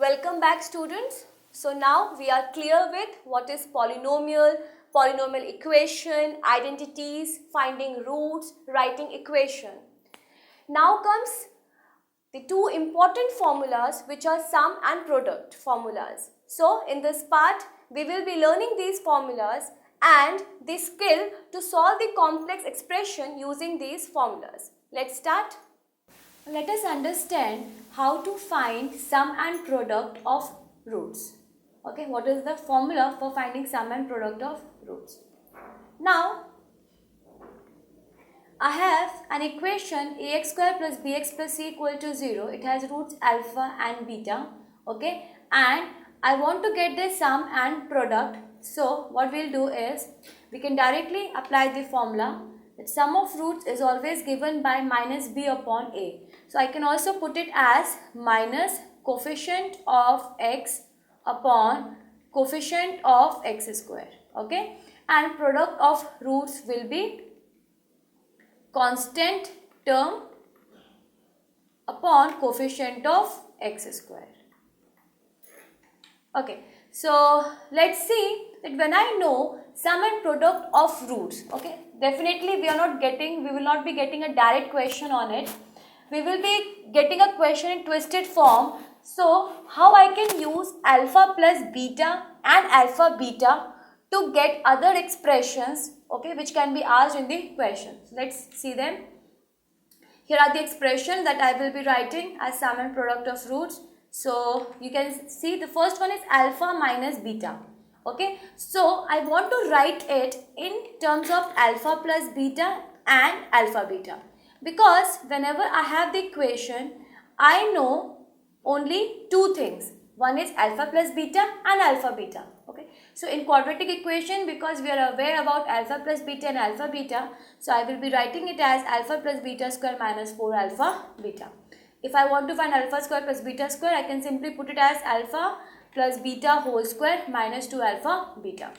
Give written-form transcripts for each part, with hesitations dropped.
Welcome back, students. So now we are clear with what is polynomial, polynomial equation, identities, finding roots, writing equation. Now comes the two important formulas, which are sum and product formulas. So in this part we will be learning these formulas and the skill to solve the complex expression using these formulas. Let's start. Let us understand how to find sum and product of roots. Okay, what is the formula for finding sum and product of roots? Now, I have an equation ax square plus bx plus c equal to 0. It has roots alpha and beta. Okay, and I want to get the sum and product. So, what we'll do is, we can directly apply the formula that sum of roots is always given by minus b upon a. So, I can also put it as minus coefficient of x upon coefficient of x square. Okay, and product of roots will be constant term upon coefficient of x square. Okay, so let's see that when I know sum and product of roots, okay, definitely we will not be getting a direct question on it. We will be getting a question in twisted form. So how I can use alpha plus beta and alpha beta to get other expressions, okay, which can be asked in the question. So let's see them. Here are the expressions that I will be writing as sum and product of roots. So you can see the first one is alpha minus beta. Okay, so I want to write it in terms of alpha plus beta and alpha beta, because whenever I have the equation, I know only two things. One is alpha plus beta and alpha beta. Okay, so in quadratic equation, because we are aware about alpha plus beta and alpha beta, so I will be writing it as alpha plus beta square minus 4 alpha beta. If I want to find alpha square plus beta square, I can simply put it as alpha plus beta whole square minus 2 alpha beta.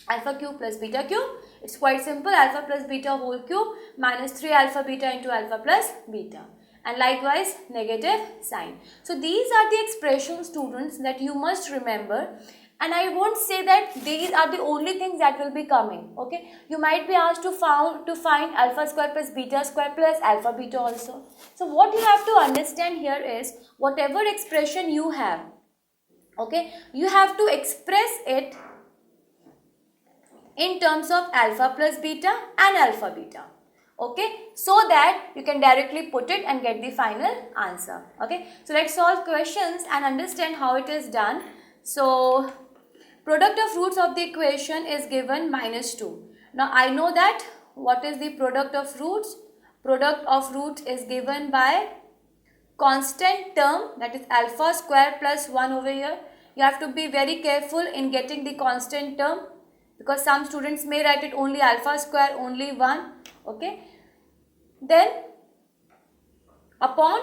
Alpha cube plus beta cube, it's quite simple, alpha plus beta whole cube minus 3 alpha beta into alpha plus beta, and likewise negative sign. So these are the expressions, students, that you must remember, and I won't say that these are the only things that will be coming. Okay, you might be asked to find alpha square plus beta square plus alpha beta also. So what you have to understand here is, whatever expression you have, okay, you have to express it in terms of alpha plus beta and alpha beta. Okay, so that you can directly put it and get the final answer. Okay, so let's solve questions and understand how it is done. So product of roots of the equation is given minus 2. Now I know that what is the product of roots? Product of roots is given by constant term, that is alpha square plus 1 over here. You have to be very careful in getting the constant term, because some students may write it only alpha square, only 1. Okay, then upon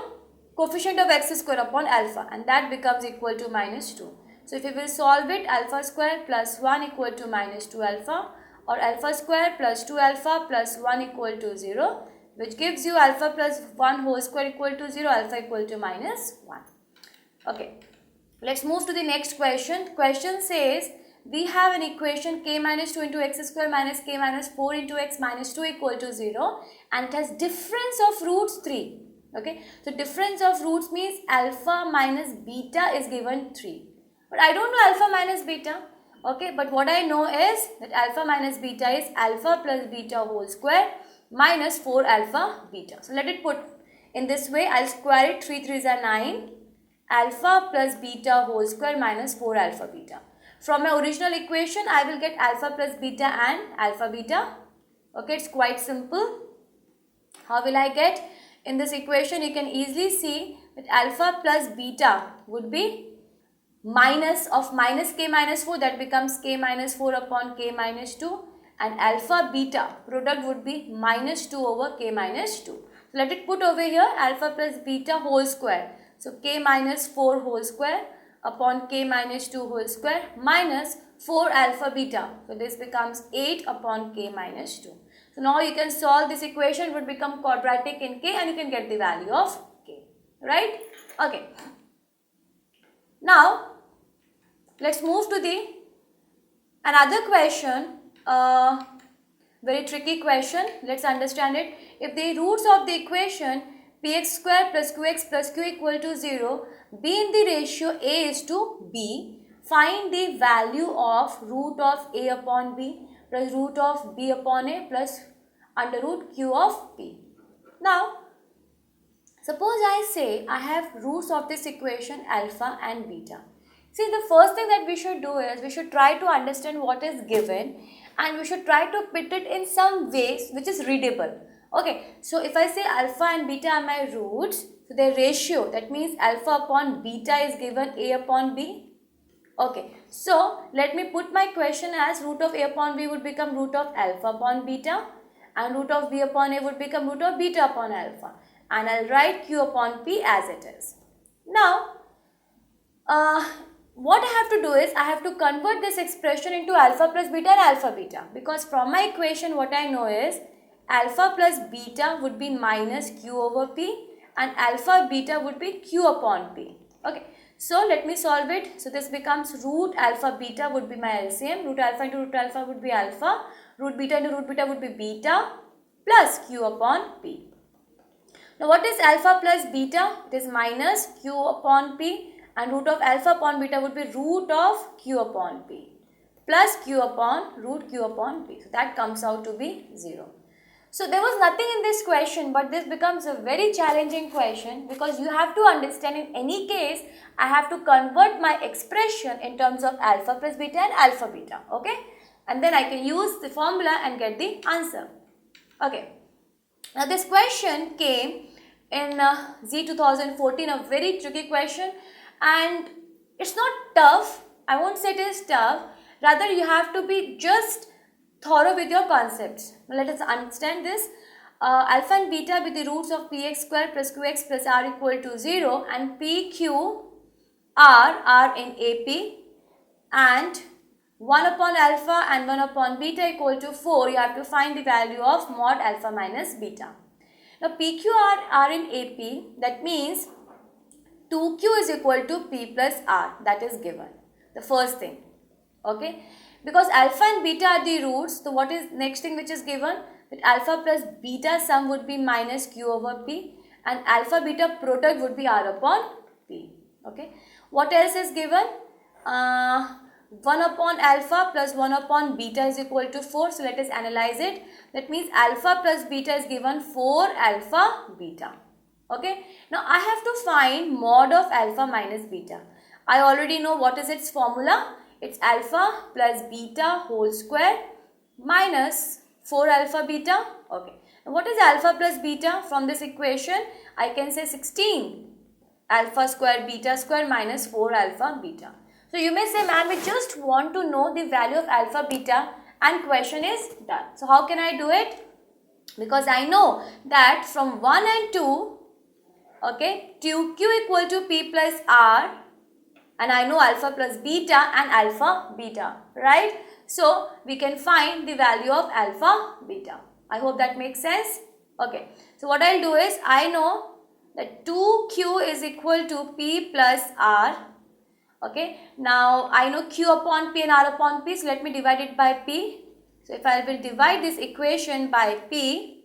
coefficient of x square upon alpha, and that becomes equal to minus 2. So if you will solve it, alpha square plus 1 equal to minus 2 alpha, or alpha square plus 2 alpha plus 1 equal to 0, which gives you alpha plus 1 whole square equal to 0, alpha equal to minus 1. Okay, let's move to the next question. Question says, we have an equation k minus 2 into x square minus k minus 4 into x minus 2 equal to 0, and it has difference of roots 3. Okay, so difference of roots means alpha minus beta is given 3. But I don't know alpha minus beta. Okay, but what I know is that alpha minus beta is alpha plus beta whole square minus 4 alpha beta. So let it put in this way. I'll square it. 3 3s are 9. Alpha plus beta whole square minus 4 alpha beta. From my original equation, I will get alpha plus beta and alpha beta. Okay, it's quite simple. How will I get? In this equation, you can easily see that alpha plus beta would be minus of minus k minus 4, that becomes k minus 4 upon k minus 2, and alpha beta product would be minus 2 over k minus 2. So let it put over here, alpha plus beta whole square. So k minus 4 whole square upon k minus 2 whole square minus 4 alpha beta. So this becomes 8 upon k minus 2. So now you can solve this equation, it would become quadratic in k, and you can get the value of k, right? Okay. Now, let's move to the another question, very tricky question. Let's understand it. If the roots of the equation px square plus qx plus q equal to 0 be in the ratio a is to b, find the value of root of a upon b plus root of b upon a plus under root q of p. Now, suppose I say I have roots of this equation alpha and beta. See, the first thing that we should do is we should try to understand what is given and we should try to put it in some ways which is readable. Okay, so if I say alpha and beta are my roots, so their ratio, that means alpha upon beta is given a upon b. Okay, so let me put my question as root of a upon b would become root of alpha upon beta and root of b upon a would become root of beta upon alpha, and I'll write q upon p as it is. Now, what I have to do is I have to convert this expression into alpha plus beta and alpha beta, because from my equation what I know is alpha plus beta would be minus q over p and alpha beta would be q upon p. Okay, so let me solve it. So this becomes root alpha beta would be my LCM, root alpha into root alpha would be alpha, root beta into root beta would be beta plus q upon p. Now what is alpha plus beta? It is minus q upon p, and root of alpha upon beta would be root of q upon p plus q upon root q upon p. So that comes out to be 0. So there was nothing in this question, but this becomes a very challenging question because you have to understand in any case I have to convert my expression in terms of alpha plus beta and alpha beta. Okay, and then I can use the formula and get the answer. Okay. Now this question came in Z 2014, a very tricky question, and it's not tough. I won't say it is tough. Rather, you have to be just thorough with your concepts. Now let us understand this. Alpha and beta be the roots of px square plus qx plus r equal to 0, and pq are in AP, and 1 upon alpha and 1 upon beta equal to 4. You have to find the value of mod alpha minus beta. Now PQ are in AP, that means 2Q is equal to P plus R, that is given. The first thing. Okay. Because alpha and beta are the roots, so what is next thing which is given? That alpha plus beta sum would be minus Q over P, and alpha beta product would be R upon P. Okay. What else is given? 1 upon alpha plus 1 upon beta is equal to 4. So let us analyze it. That means alpha plus beta is given 4 alpha beta. Okay. Now I have to find mod of alpha minus beta. I already know what is its formula. It's alpha plus beta whole square minus 4 alpha beta. Okay. Now what is alpha plus beta? From this equation I can say 16 alpha square beta square minus 4 alpha beta. So you may say, ma'am, we just want to know the value of alpha beta and question is done. So how can I do it? Because I know that from 1 and 2, okay, 2q equal to p plus r, and I know alpha plus beta and alpha beta, right? So we can find the value of alpha beta. I hope that makes sense. Okay, so what I'll do is I know that 2q is equal to p plus r. Okay, now I know q upon p and r upon p, so let me divide it by p. So if I will divide this equation by p,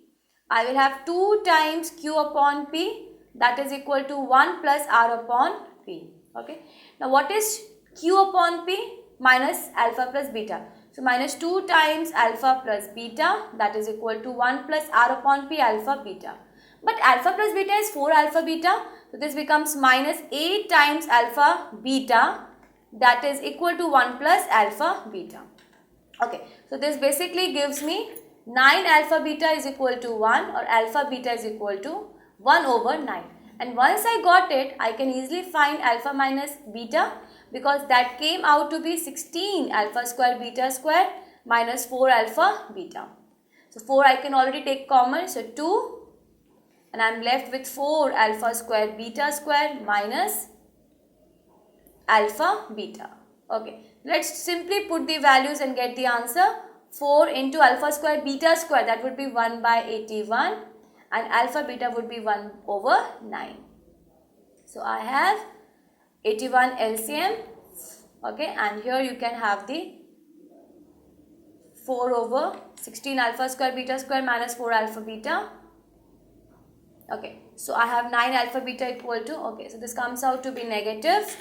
I will have 2 times q upon p, that is equal to 1 plus r upon p. Okay, now what is q upon p? Minus alpha plus beta. So minus 2 times alpha plus beta, that is equal to 1 plus r upon p alpha beta. But alpha plus beta is 4 alpha beta. So this becomes minus 8 times alpha beta, that is equal to 1 plus alpha beta. Okay, so this basically gives me 9 alpha beta is equal to 1, or alpha beta is equal to 1 over 9. And once I got it, I can easily find alpha minus beta, because that came out to be 16 alpha square beta square minus 4 alpha beta. So 4 I can already take common, so 2. And I am left with 4 alpha square beta square minus alpha beta. Okay, let's simply put the values and get the answer. 4 into alpha square beta square, that would be 1 by 81, and alpha beta would be 1 over 9. So I have 81 LCM, okay, and here you can have the 4 over 16 alpha square beta square minus 4 alpha beta. Okay, so I have 9 alpha beta equal to, okay, so this comes out to be negative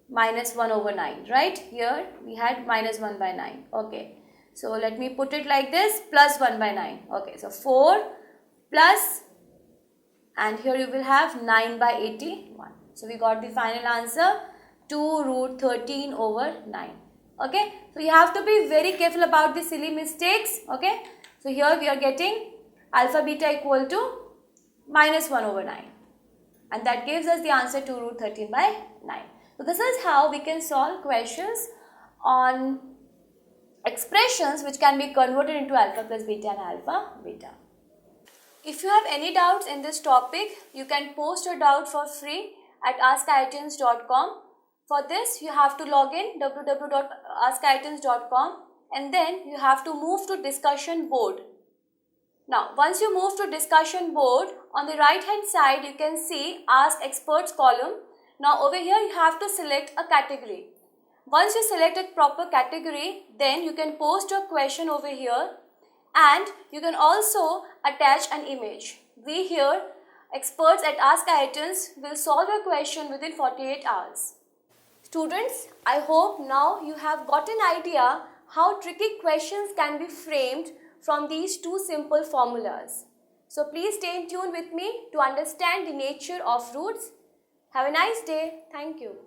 minus 1 over 9, right? Here we had minus 1 by 9, okay. So let me put it like this, plus 1 by 9, okay. So 4 plus, and here you will have 9 by 81. So we got the final answer 2 root 13 over 9. Okay, so you have to be very careful about the silly mistakes. Okay, so here we are getting alpha beta equal to minus 1 over 9, and that gives us the answer 2 root 13 by 9. So this is how we can solve questions on expressions which can be converted into alpha plus beta and alpha beta. If you have any doubts in this topic, you can post your doubt for free at askiitins.com. For this, you have to log in www.askiitins.com, and then you have to move to discussion board. Now, once you move to discussion board, on the right hand side you can see Ask Experts column. Now over here you have to select a category. Once you select a proper category, then you can post your question over here, and you can also attach an image. We here, experts at Ask IITians, will solve your question within 48 hours. Students, I hope now you have got an idea how tricky questions can be framed from these two simple formulas. So please stay in tune with me to understand the nature of roots. Have a nice day. Thank you.